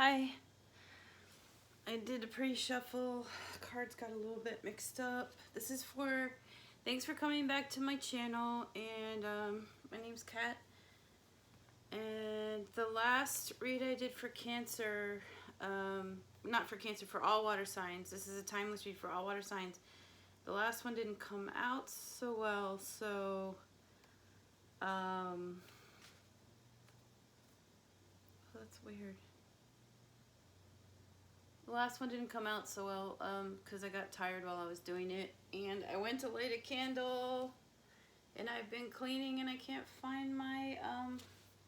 Hi. I did a pre-shuffle. Cards got a little bit mixed up. This is for, thanks for coming back to my channel, and my name's Kat. And the last read I did for Cancer, not for Cancer, for all water signs. This is a timeless read for all water signs. The last one didn't come out so well, so that's weird. The last one didn't come out so well because I got tired while I was doing it, and I went to light a candle, and I've been cleaning and I can't find my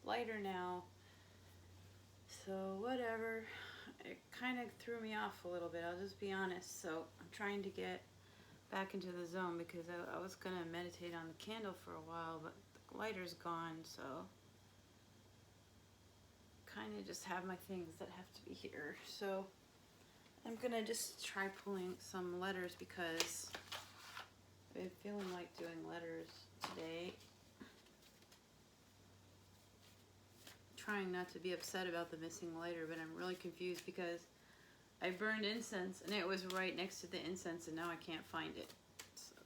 lighter now. So whatever, it kind of threw me off a little bit, I'll just be honest. So I'm trying to get back into the zone because I was gonna meditate on the candle for a while, but the lighter's gone, so kind of just have my things that have to be here. So I'm gonna just try pulling some letters because I've been feeling like doing letters today. Trying not to be upset about the missing lighter, but I'm really confused because I burned incense and it was right next to the incense, and now I can't find it. So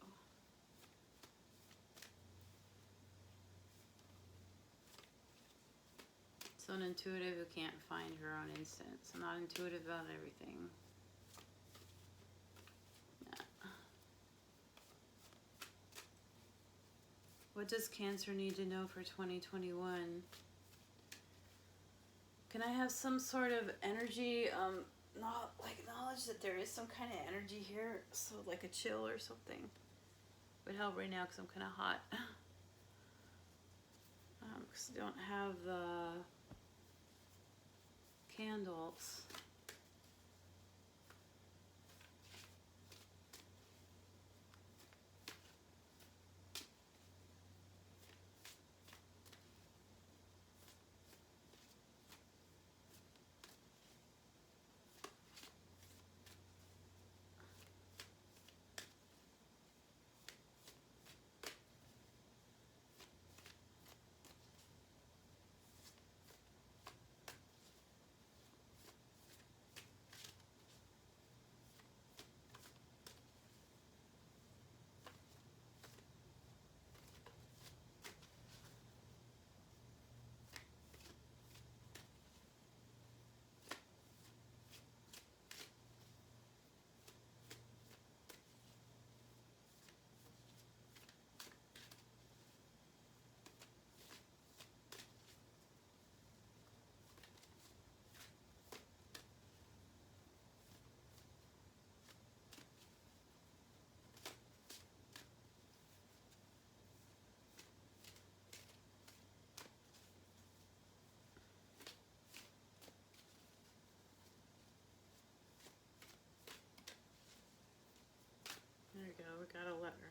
it's an intuitive who can't find her own incense. I'm not intuitive about everything. What does Cancer need to know for 2021? Can I have some sort of energy, not like knowledge that there is some kind of energy here, so like a chill or something would help right now because I'm kind of hot. Because I don't have the candles. There we go, we got a letter.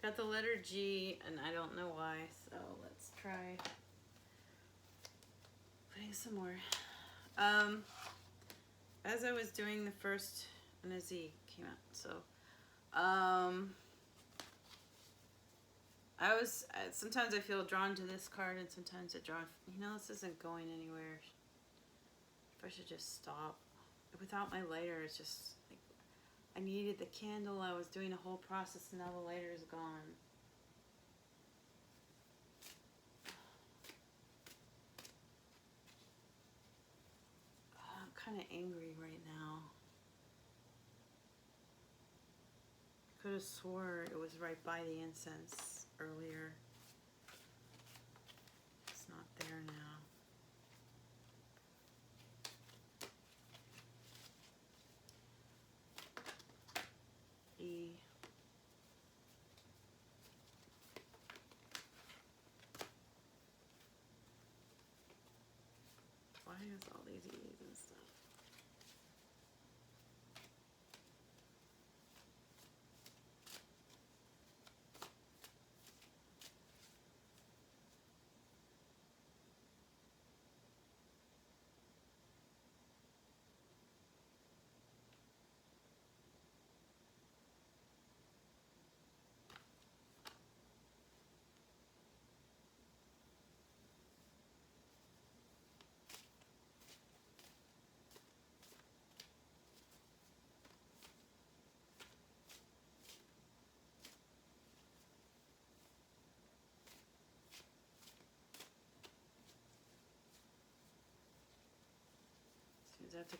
Got the letter G, and I don't know why, so let's try putting some more. As I was doing the first, and a Z came out, so sometimes I feel drawn to this card, and sometimes it drawn, this isn't going anywhere. If I should just stop. Without my lighter, it's just like, I needed the candle, I was doing a whole process, and now the lighter is gone. I'm kind of angry right now. I could have swore it was right by the incense earlier. It's not there now. E. Why is all these E's and stuff?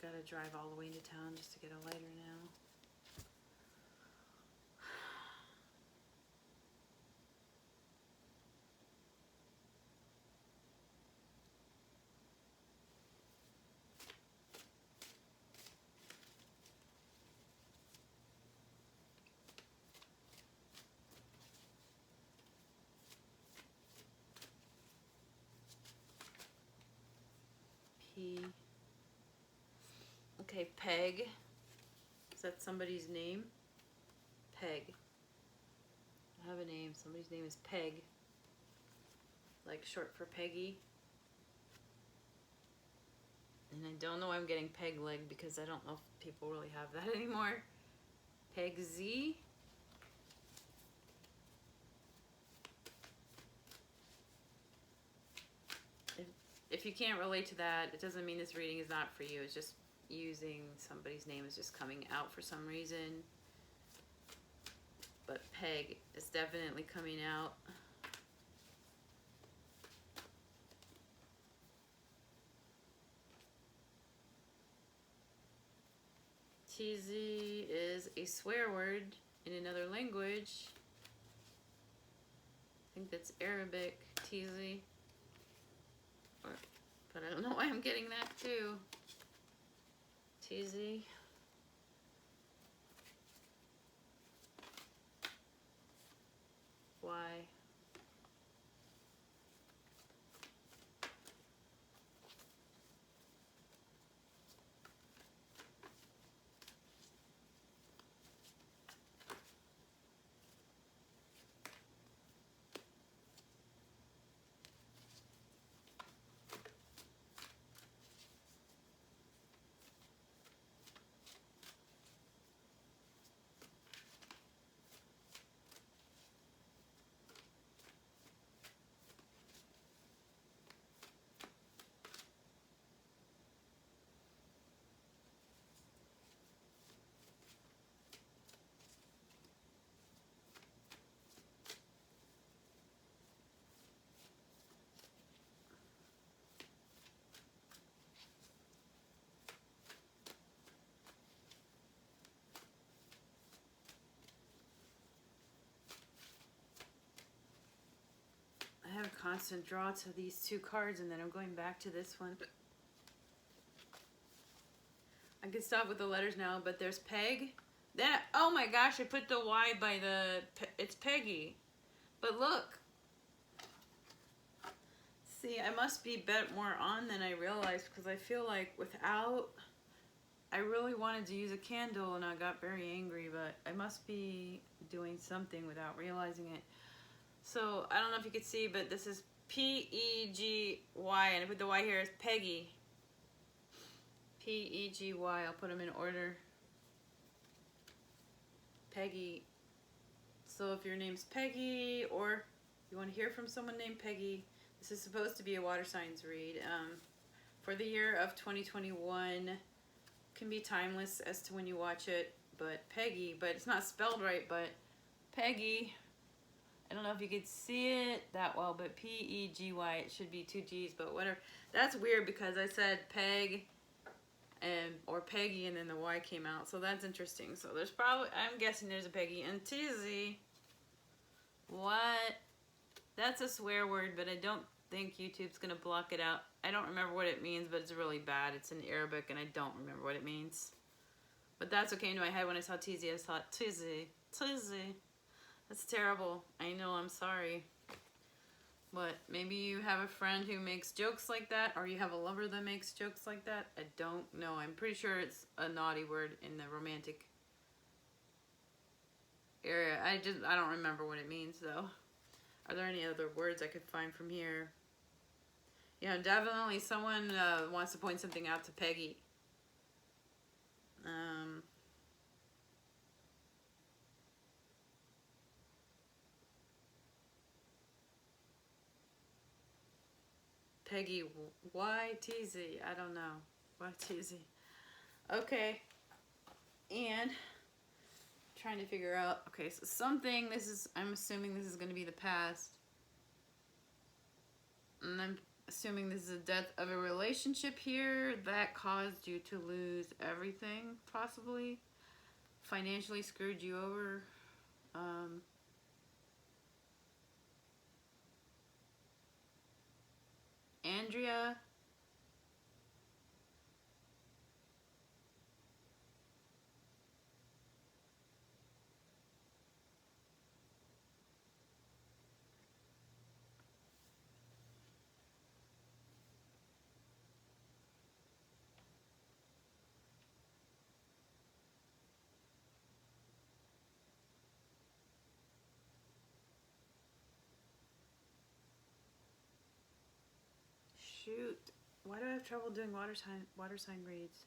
gotta drive all the way into town just to get a lighter now. Okay, Peg. Is that somebody's name? Peg. I have a name. Somebody's name is Peg. Like short for Peggy. And I don't know why I'm getting peg leg because I don't know if people really have that anymore. Peg Z. If you can't relate to that, it doesn't mean this reading is not for you. It's just using somebody's name is just coming out for some reason. But Peg is definitely coming out. TZ is a swear word in another language. I think that's Arabic, TZ. But I don't know why I'm getting that too. TZ. Why? I have a constant draw to these two cards and then I'm going back to this one. I can stop with the letters now, but there's Peg. Then, oh my gosh, I put the Y by the, it's Peggy. But look. See, I must be bet more on than I realized because I feel like without, I really wanted to use a candle and I got very angry, but I must be doing something without realizing it. So, I don't know if you could see, but this is P-E-G-Y, and I put the Y here as Peggy. P-E-G-Y, I'll put them in order. Peggy. So if your name's Peggy, or you want to hear from someone named Peggy, this is supposed to be a water signs read. For the year of 2021, can be timeless as to when you watch it, but Peggy, but it's not spelled right, but Peggy. I don't know if you could see it that well, but P-E-G-Y, it should be two G's, but whatever. That's weird because I said Peg and or Peggy and then the Y came out, so that's interesting. So there's probably, I'm guessing there's a Peggy. And TZ, what? That's a swear word, but I don't think YouTube's gonna block it out. I don't remember what it means, but it's really bad. It's in Arabic and I don't remember what it means. But that's what came to my head when I saw TZ. I thought, TZ. That's terrible. I know, I'm sorry. But maybe you have a friend who makes jokes like that, or you have a lover that makes jokes like that. I don't know. I'm pretty sure it's a naughty word in the romantic area. I don't remember what it means though. Are there any other words I could find from here? Yeah, definitely someone wants to point something out to Peggy. Peggy YTZ. I don't know. YTZ. Okay. And trying to figure out. Okay, so something. This is. I'm assuming this is going to be the past. And I'm assuming this is a death of a relationship here that caused you to lose everything, possibly. Financially screwed you over. Andrea. Shoot. Why do I have trouble doing water sign reads?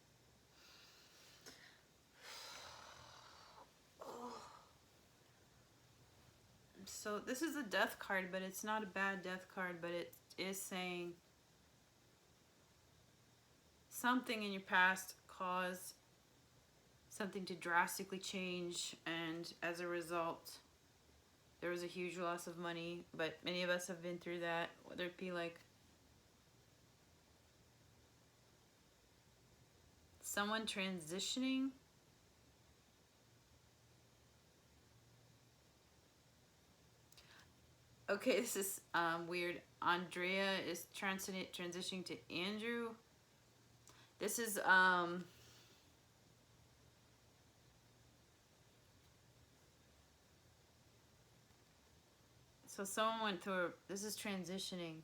So this is a death card, but it's not a bad death card, but it is saying something in your past caused something to drastically change, and as a result there was a huge loss of money. But many of us have been through that, whether it be like someone transitioning. Okay, this is weird. Andrea is transitioning to Andrew. This is so someone went through this is transitioning.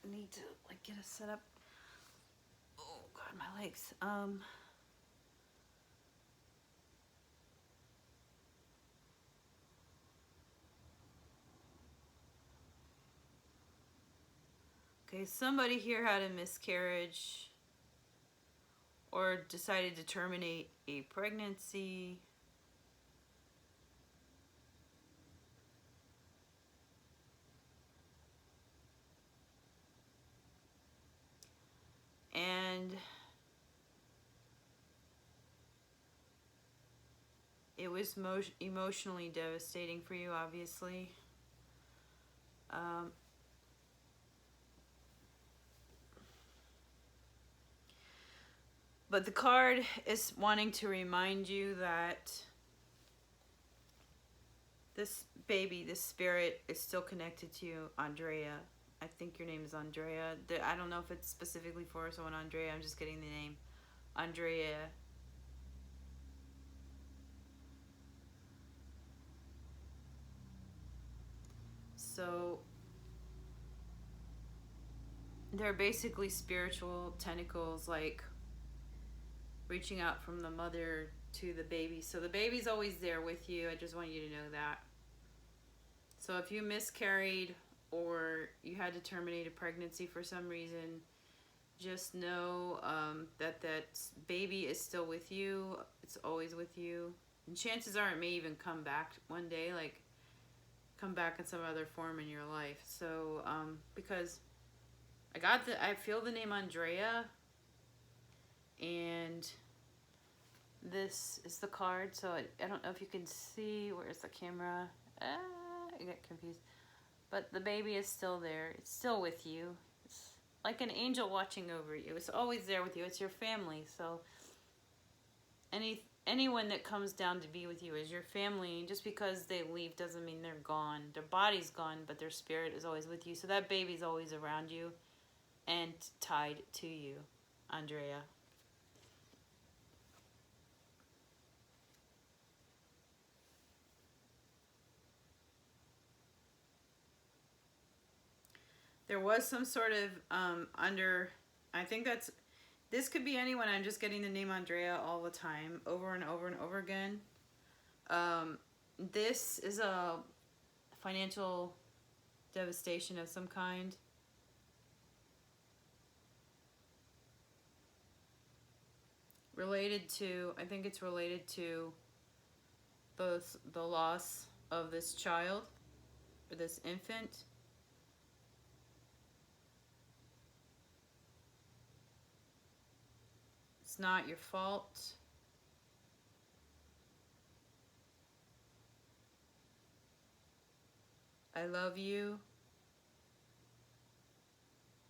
I need to like get a setup. Oh god, my legs. Okay, somebody here had a miscarriage or decided to terminate a pregnancy. And it was emotionally devastating for you, obviously. But the card is wanting to remind you that this baby, this spirit, is still connected to you, Andrea. I think your name is Andrea. I don't know if it's specifically for someone Andrea. I'm just getting the name. Andrea. So they're basically spiritual tentacles, like reaching out from the mother to the baby. So the baby's always there with you. I just want you to know that. So if you miscarried or you had to terminate a pregnancy for some reason, just know that baby is still with you. It's always with you. And chances are it may even come back one day, like come back in some other form in your life. So because I feel the name Andrea, and this is the card. So I don't know if you can see. Where's the camera? I get confused. But the baby is still there. It's still with you. It's like an angel watching over you. It's always there with you. It's your family. So anyone that comes down to be with you is your family. Just because they leave doesn't mean they're gone. Their body's gone, but their spirit is always with you. So that baby's always around you and tied to you, Andrea. There was some sort of I think this could be anyone. I'm just getting the name Andrea all the time, over and over and over again. This is a financial devastation of some kind. I think it's related to both the loss of this child, or this infant, It's not your fault. I love you.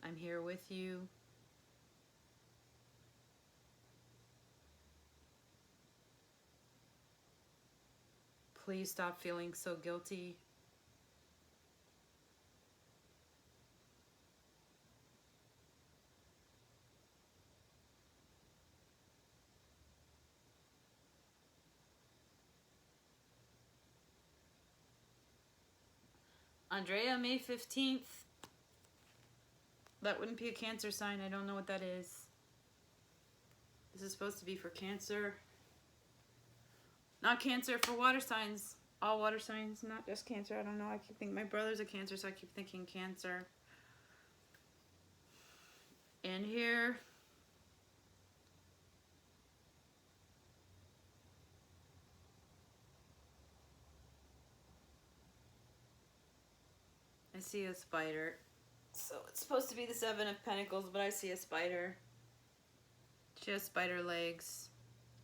I'm here with you. Please stop feeling so guilty. Andrea, May 15th. That wouldn't be a Cancer sign. I don't know what that is. This is supposed to be for Cancer. Not Cancer, for water signs. All water signs, not just Cancer. I don't know. I keep thinking my brother's a Cancer, so I keep thinking Cancer. And here, I see a spider. So it's supposed to be the Seven of Pentacles, but I see a spider. She has spider legs.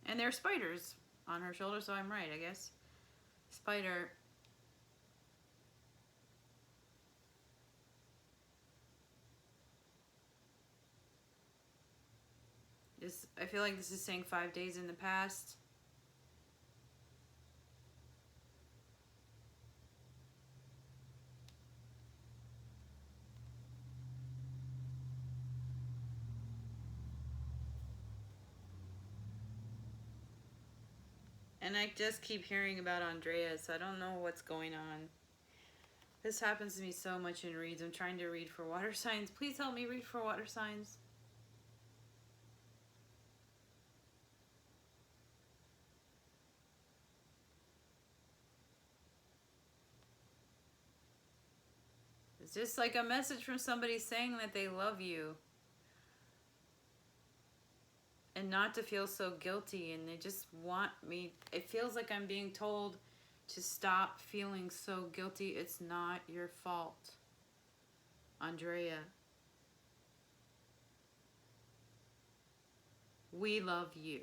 And there are spiders on her shoulder, so I'm right, I guess. Spider. I feel like this is saying 5 days in the past. And I just keep hearing about Andrea, so I don't know what's going on. This happens to me so much in reads. I'm trying to read for water signs. Please help me read for water signs. It's just like a message from somebody saying that they love you. And not to feel so guilty, and they just want me. It feels like I'm being told to stop feeling so guilty. It's not your fault, Andrea. We love you.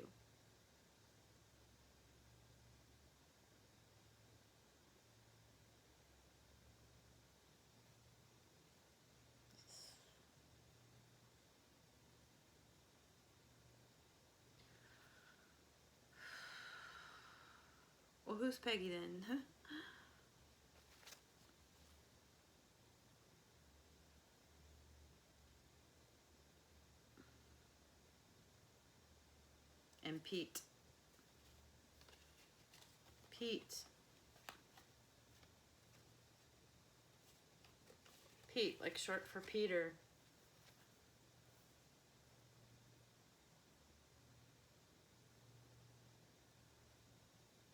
Well, who's Peggy then? And Pete. Pete. Pete, like short for Peter.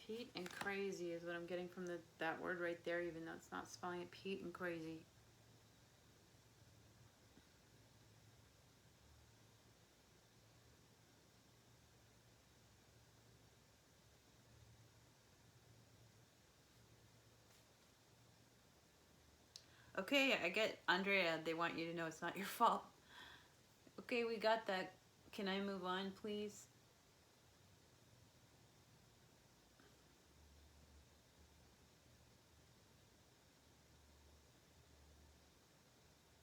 Pete and crazy is what I'm getting from that word right there, even though it's not spelling it. Pete and crazy. Okay, I get Andrea. They want you to know it's not your fault. Okay, we got that. Can I move on, please?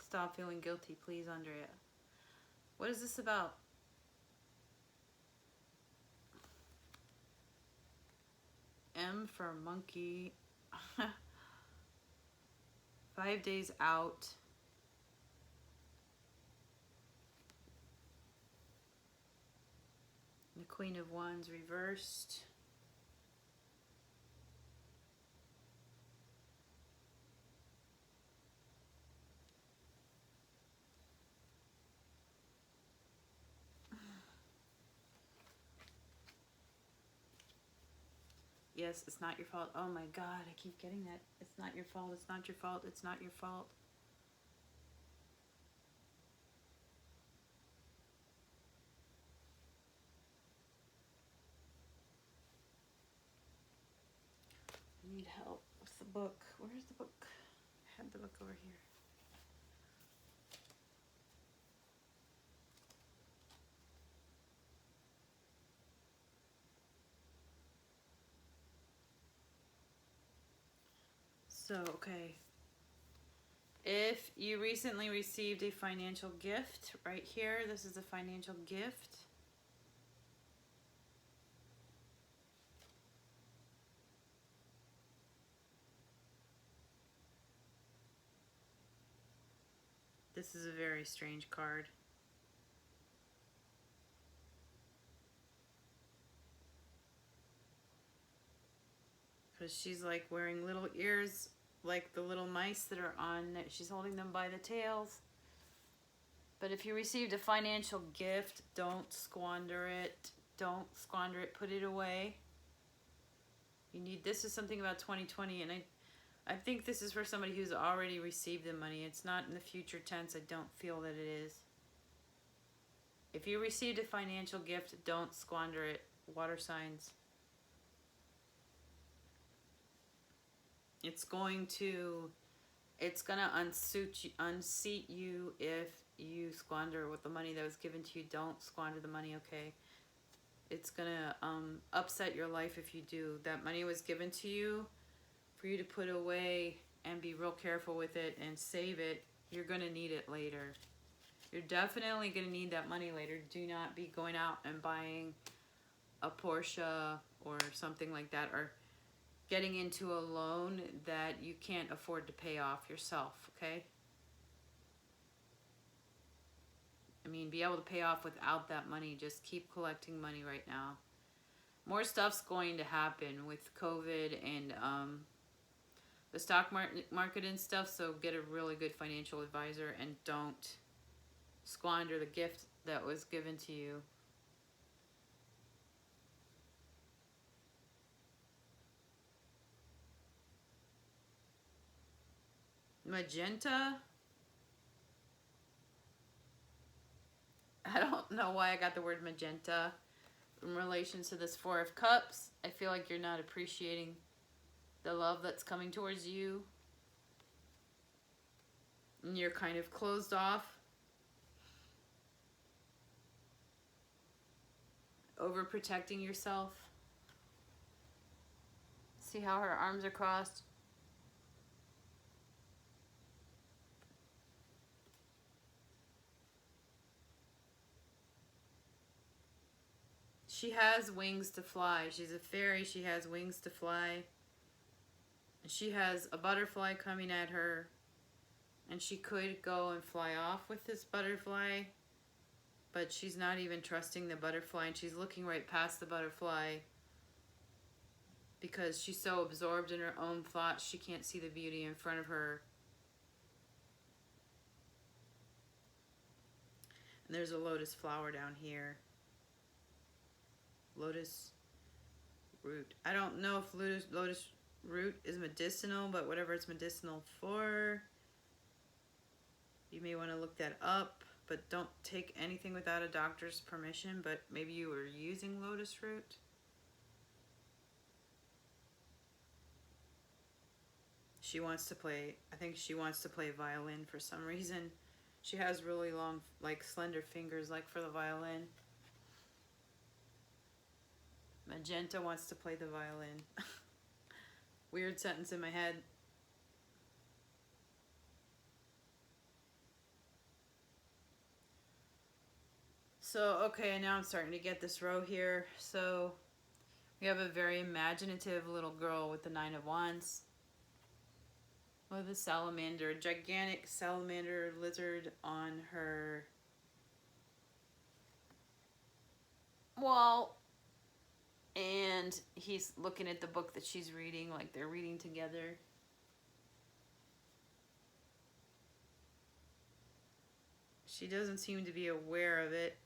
Stop feeling guilty, please, Andrea. What is this about? M for monkey. 5 days out. The Queen of Wands reversed. Yes, it's not your fault. Oh my God, I keep getting that. It's not your fault. It's not your fault. It's not your fault. I need help. What's the book? Where's the book? I had the book over here. So, okay. If you recently received a financial gift, right here, this is a financial gift. This is a very strange card. Because she's like wearing little ears, like the little mice that are on, she's holding them by the tails. But if you received a financial gift, don't squander it. Don't squander it, put it away. You need, this is something about 2020, and I think this is for somebody who's already received the money. It's not in the future tense. I don't feel that it is. If you received a financial gift, don't squander it. Water signs. It's going to unseat you if you squander with the money that was given to you. Don't squander the money, okay? It's gonna upset your life if you do. That money was given to you for you to put away and be real careful with it and save it. You're gonna need it later. You're definitely gonna need that money later. Do not be going out and buying a Porsche or something like that, or getting into a loan that you can't afford to pay off yourself, okay? I mean, be able to pay off without that money. Just keep collecting money right now. More stuff's going to happen with COVID and the stock market and stuff, so get a really good financial advisor and don't squander the gift that was given to you. Magenta? I don't know why I got the word magenta in relation to this Four of Cups. I feel like you're not appreciating the love that's coming towards you. And you're kind of closed off. Overprotecting yourself. See how her arms are crossed? She has wings to fly. She's a fairy. She has wings to fly. She has a butterfly coming at her. And she could go and fly off with this butterfly. But she's not even trusting the butterfly. And she's looking right past the butterfly. Because she's so absorbed in her own thoughts, she can't see the beauty in front of her. And there's a lotus flower down here. Lotus root. I don't know if lotus root is medicinal, but whatever it's medicinal for, you may want to look that up. But don't take anything without a doctor's permission. But maybe you were using lotus root. She wants to play, I think she wants to play violin for some reason. She has really long, like slender fingers, like for the violin. Magenta wants to play the violin. Weird sentence in my head. So, okay, now I'm starting to get this row here. So, we have a very imaginative little girl with the Nine of Wands. With a salamander, a gigantic salamander lizard on her wall. And he's looking at the book that she's reading, like they're reading together. She doesn't seem to be aware of it.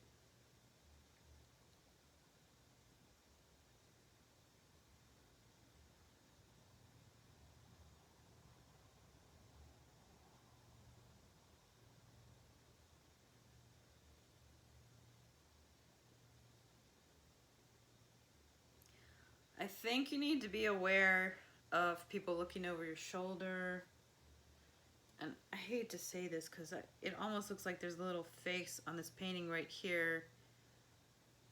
I think you need to be aware of people looking over your shoulder. And I hate to say this because it almost looks like there's a little face on this painting right here.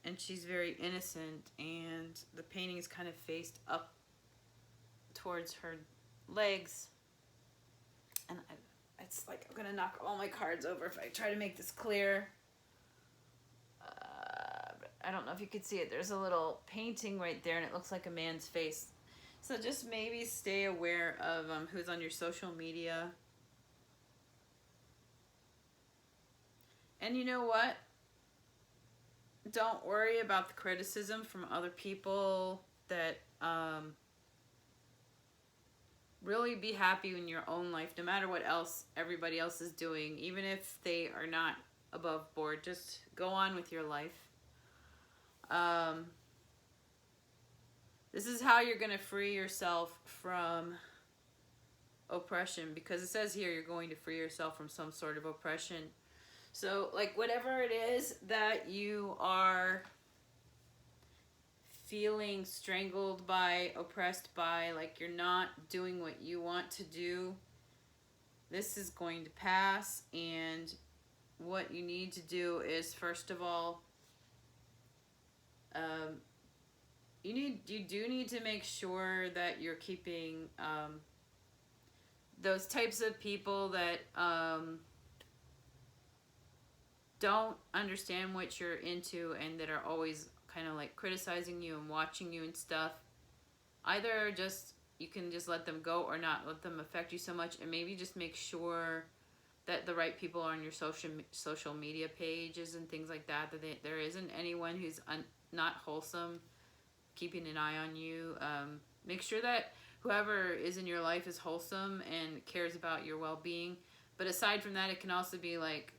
And she's very innocent, and the painting is kind of faced up towards her legs. And it's like I'm gonna knock all my cards over if I try to make this clear. I don't know if you could see it. There's a little painting right there, and it looks like a man's face. So just maybe stay aware of who's on your social media. And you know what? Don't worry about the criticism from other people. That really be happy in your own life, no matter what else everybody else is doing, even if they are not above board. Just go on with your life. This is how you're going to free yourself from oppression, because it says here you're going to free yourself from some sort of oppression. So, like, whatever it is that you are feeling strangled by, oppressed by, like you're not doing what you want to do, this is going to pass. And what you need to is, first of all, you do need to make sure that you're keeping those types of people that don't understand what you're into and that are always kind of like criticizing you and watching you and stuff. Either just you can just let them go or not let them affect you so much, and maybe just make sure that the right people are on your social media pages and things like that, that there isn't anyone who's not wholesome keeping an eye on you. Make sure that whoever is in your life is wholesome and cares about your well-being. But aside from that, it can also be like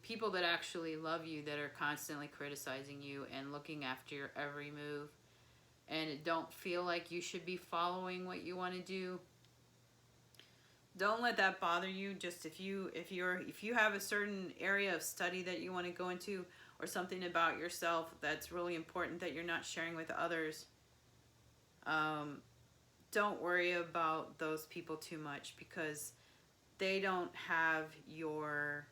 people that actually love you, that are constantly criticizing you and looking after your every move, and don't feel like you should be following what you want to do. Don't let that bother you. Just if you have a certain area of study that you want to go into, or something about yourself that's really important that you're not sharing with others, don't worry about those people too much, because they don't have your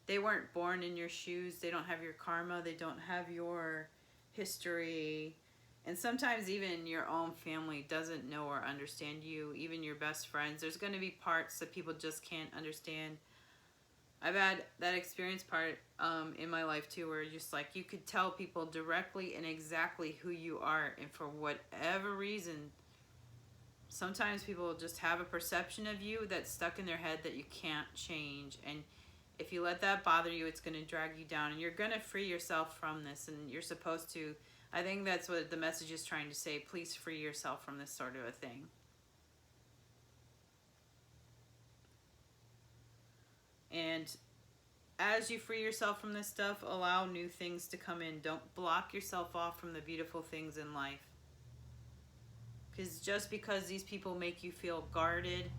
they weren't born in your shoes. They don't have your karma. They don't have your history. And sometimes even your own family doesn't know or understand you, even your best friends. There's going to be parts that people just can't understand. I've had that experience part in my life too, where just like you could tell people directly and exactly who you are, and for whatever reason, sometimes people just have a perception of you that's stuck in their head that you can't change. And if you let that bother you, it's going to drag you down, and you're going to free yourself from this. And you're supposed to, I think that's what the message is trying to say. Please free yourself from this sort of a thing. And as you free yourself from this stuff, allow new things to come in. Don't block yourself off from the beautiful things in life. Because just because these people make you feel guarded,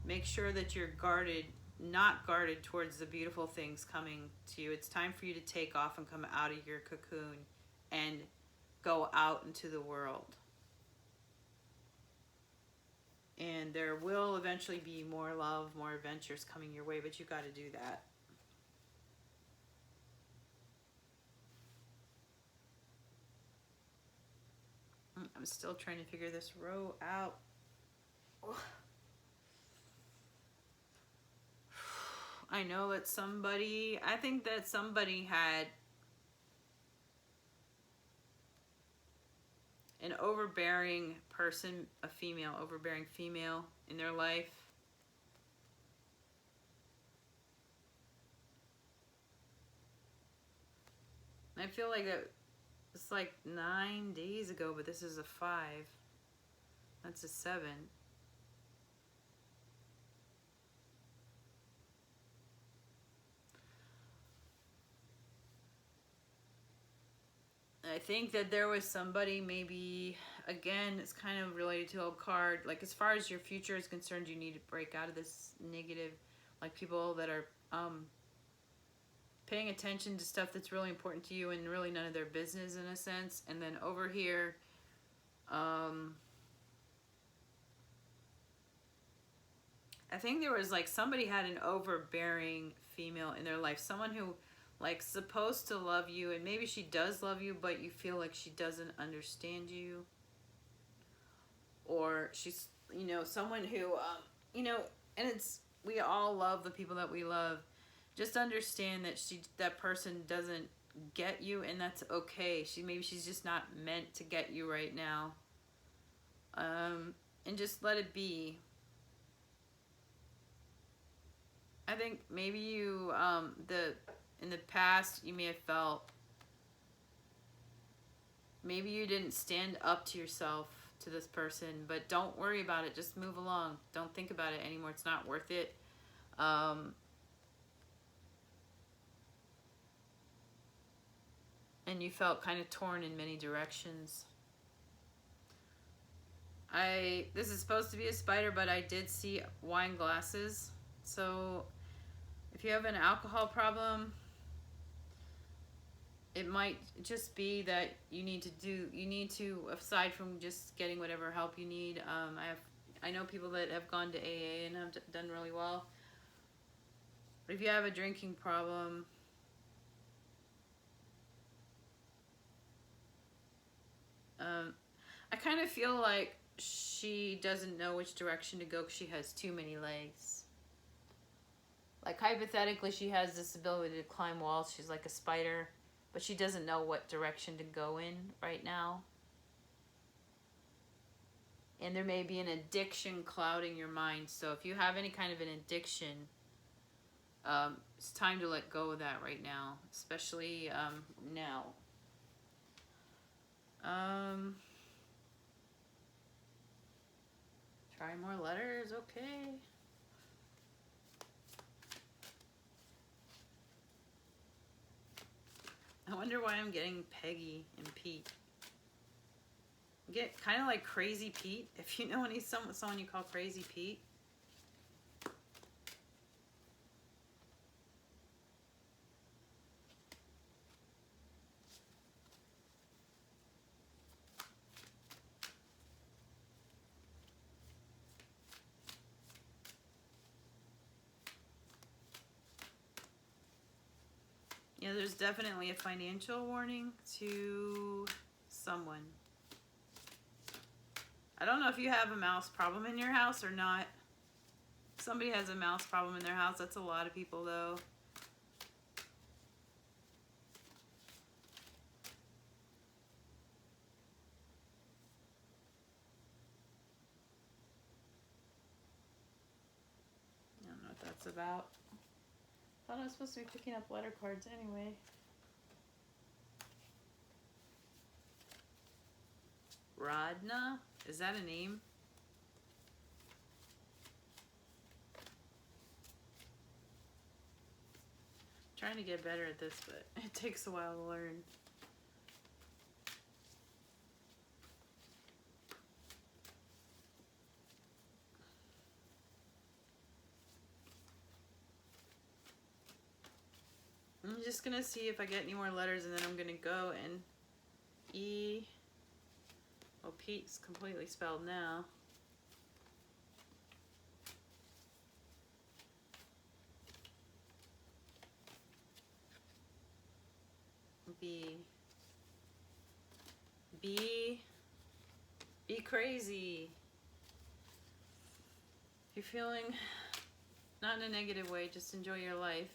make sure that you're guarded, not guarded towards the beautiful things coming to you. It's time for you to take off and come out of your cocoon and go out into the world. And there will eventually be more love, more adventures coming your way, but you got to do that. I'm still trying to figure this row out. I know that I think that somebody had an overbearing person, overbearing female in their life. I feel like it's like 9 days ago, but this is a 5. That's a 7. I think that there was somebody, maybe, again, it's kind of related to a card. Like, as far as your future is concerned, you need to break out of this negative, like people that are paying attention to stuff that's really important to you and really none of their business, in a sense. And then over here, I think there was like somebody had an overbearing female in their life, someone who like supposed to love you, and maybe she does love you, but you feel like she doesn't understand you. or she's, you know, someone who, you know, and we all love the people that we love. Just understand that that person doesn't get you, and that's okay. Maybe she's just not meant to get you right now. And just let it be. I think maybe you, in the past, you may have felt, maybe you didn't stand up to yourself, to this person, but don't worry about it. Just move along. Don't think about it anymore. It's not worth it. And you felt kind of torn in many directions. This is supposed to be a spider, but I did see wine glasses. So if you have an alcohol problem, it might just be that you need to, aside from just getting whatever help you need, I know people that have gone to AA and have done really well. But if you have a drinking problem, I kind of feel like she doesn't know which direction to go because she has too many legs. Like, hypothetically, she has this ability to climb walls. She's like a spider, but she doesn't know what direction to go in right now. And there may be an addiction clouding your mind. So if you have any kind of an addiction, it's time to let go of that right now, especially now. Try more letters, okay. I wonder why I'm getting Peggy and Pete. I get kind of like Crazy Pete, if you know someone you call Crazy Pete. Yeah, there's definitely a financial warning to someone. I don't know if you have a mouse problem in your house or not. Somebody has a mouse problem in their house. That's a lot of people, though. I don't know what that's about. I thought I was supposed to be picking up letter cards anyway. Radna? Is that a name? I'm trying to get better at this, but it takes a while to learn. I'm just gonna see if I get any more letters, and then I'm gonna go and E. Well, Pete's completely spelled now. B. Be crazy. If you're feeling not in a negative way, just enjoy your life.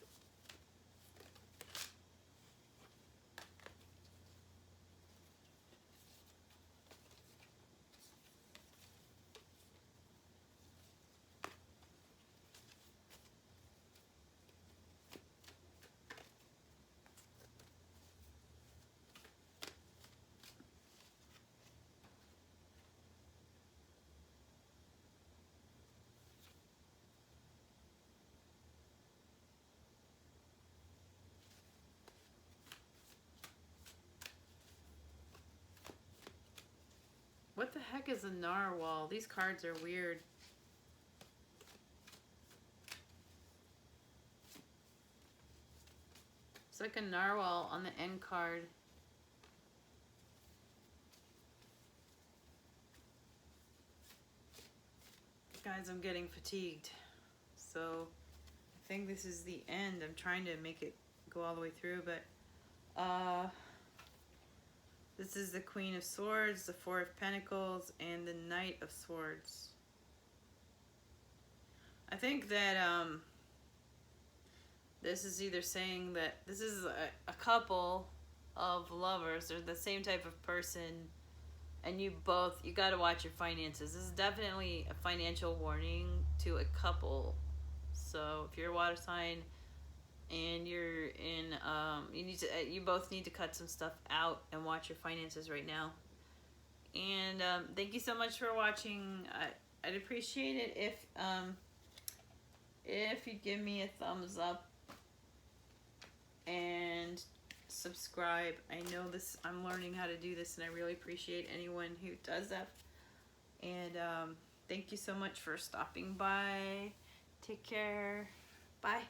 What the heck is a narwhal? These cards are weird. It's like a narwhal on the end card. Guys, I'm getting fatigued. So I think this is the end. I'm trying to make it go all the way through, but This is the Queen of Swords, the Four of Pentacles, and the Knight of Swords. I think that this is either saying that this is a couple of lovers. They're the same type of person, and you got to watch your finances. This is definitely a financial warning to a couple. So if you're a water sign and you're in, you both need to cut some stuff out and watch your finances right now. And thank you so much for watching. I'd appreciate it if you'd give me a thumbs up and subscribe. I know this, I'm learning how to do this, and I really appreciate anyone who does that. And thank you so much for stopping by. Take care. Bye.